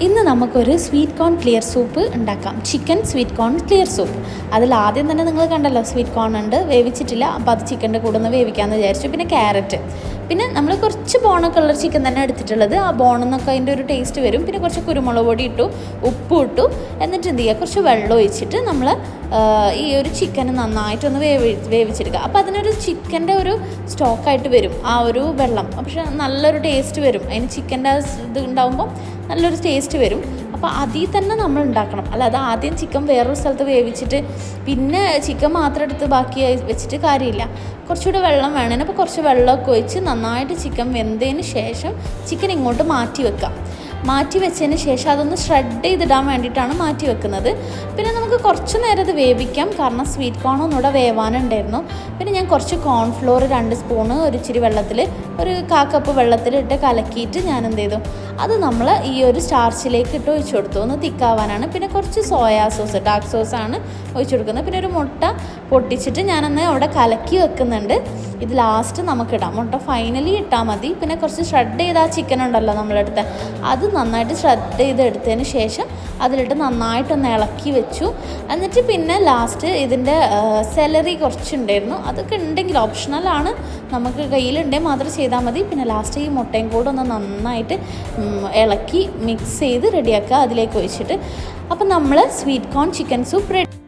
ഇന്ന് നമുക്കൊരു sweet corn clear soup ഉണ്ടാക്കാം. Chicken sweet corn clear soup. അതിൽ ആദ്യം തന്നെ നിങ്ങൾ കണ്ടല്ലോ, സ്വീറ്റ് കോൺ ഉണ്ട്, വേവിച്ചിട്ടില്ല. അപ്പോൾ അത് ചിക്കൻ്റെ കൂടെ ഒന്ന് വേവിക്കാമെന്ന് വിചാരിച്ചു. പിന്നെ ക്യാരറ്റ്, പിന്നെ നമ്മൾ കുറച്ച് ബോണൊക്കെ ഉള്ള ചിക്കൻ തന്നെ എടുത്തിട്ടുള്ളത്. ആ ബോണെന്നൊക്കെ അതിൻ്റെ ഒരു ടേസ്റ്റ് വരും. പിന്നെ കുറച്ച് കുരുമുളക് പൊടി ഇട്ടു, ഉപ്പ് ഇട്ടു. എന്നിട്ട് എന്ത് ചെയ്യുക, കുറച്ച് വെള്ളം ഒഴിച്ചിട്ട് നമ്മൾ ഈ ഒരു ചിക്കന് നന്നായിട്ടൊന്ന് വേവിച്ചെടുക്കുക. അപ്പോൾ അതിനൊരു ചിക്കൻ്റെ ഒരു സ്റ്റോക്കായിട്ട് വരും ആ ഒരു വെള്ളം. പക്ഷേ നല്ലൊരു ടേസ്റ്റ് വരും അതിന്. ചിക്കൻ്റെ ഇത് ഉണ്ടാകുമ്പോൾ നല്ലൊരു ടേസ്റ്റ് വരും. അപ്പോൾ അതിൽ തന്നെ നമ്മൾ ഉണ്ടാക്കണം. അല്ലാതെ ആദ്യം ചിക്കൻ വേറൊരു സ്ഥലത്ത് വേവിച്ചിട്ട് പിന്നെ ചിക്കൻ മാത്രം എടുത്ത് ബാക്കി വെച്ചിട്ട് കാര്യമില്ല. കുറച്ചുകൂടെ വെള്ളം വേണേന്. അപ്പോൾ കുറച്ച് വെള്ളമൊക്കെ ഒഴിച്ച് നന്നായിട്ട് ചിക്കൻ വെന്തതിന് ശേഷം ചിക്കൻ ഇങ്ങോട്ട് മാറ്റി വെക്കാം. മാറ്റി വെച്ചതിന് ശേഷം അതൊന്ന് ഷ്രെഡ് ചെയ്തിടാൻ വേണ്ടിയിട്ടാണ് മാറ്റി വെക്കുന്നത്. പിന്നെ നമുക്ക് കുറച്ച് നേരം അത് വേവിക്കാം, കാരണം സ്വീറ്റ് കോൺ ഒന്നുകൂടെ വേവാനുണ്ടായിരുന്നു. പിന്നെ ഞാൻ കുറച്ച് കോൺഫ്ലോർ 2 സ്പൂണ് ഒരു ഇച്ചിരി വെള്ളത്തിൽ, ഒരു 1/4 കപ്പ് വെള്ളത്തിലിട്ട് കലക്കിയിട്ട് ഞാൻ എന്ത് ചെയ്തു, അത് നമ്മൾ ഈ ഒരു സ്റ്റാർച്ചിലേക്ക് ഇട്ട് ഒഴിച്ചു കൊടുത്തു, ഒന്ന് തിക്കാവാനാണ്. പിന്നെ കുറച്ച് സോയാ സോസ്, ഡാർക്ക് സോസാണ് ഒഴിച്ചു കൊടുക്കുന്നത്. പിന്നെ ഒരു മുട്ട പൊട്ടിച്ചിട്ട് ഞാനന്ന് അവിടെ കലക്കി വെക്കുന്നുണ്ട്. ഇത് ലാസ്റ്റ് നമുക്കിടാം. മുട്ട ഫൈനലി ഇട്ടാൽ മതി. പിന്നെ കുറച്ച് ഷ്രെഡ് ചെയ്ത ആ ചിക്കൻ ഉണ്ടല്ലോ നമ്മളെടുത്ത്, അത് നന്നായിട്ട് ഷ്രെഡ് ചെയ്തെടുത്തതിന് ശേഷം അതിലിട്ട് നന്നായിട്ടൊന്ന് ഇളക്കി വെച്ചു. എന്നിട്ട് പിന്നെ ലാസ്റ്റ് ഇതിൻ്റെ സെലറി കുറച്ചുണ്ടായിരുന്നു, അതൊക്കെ ഉണ്ടെങ്കിൽ ഓപ്ഷണലാണ്, നമുക്ക് കയ്യിലുണ്ടെങ്കിൽ മാത്രം ചെയ്താൽ മതി. പിന്നെ ലാസ്റ്റ് ഈ മുട്ടയും കൂടെ ഒന്ന് നന്നായിട്ട് ഇളക്കി മിക്സ് ചെയ്ത് റെഡിയാക്കുക അതിലേക്ക് ഒഴിച്ചിട്ട്. അപ്പം നമ്മൾ sweet corn chicken soup ready.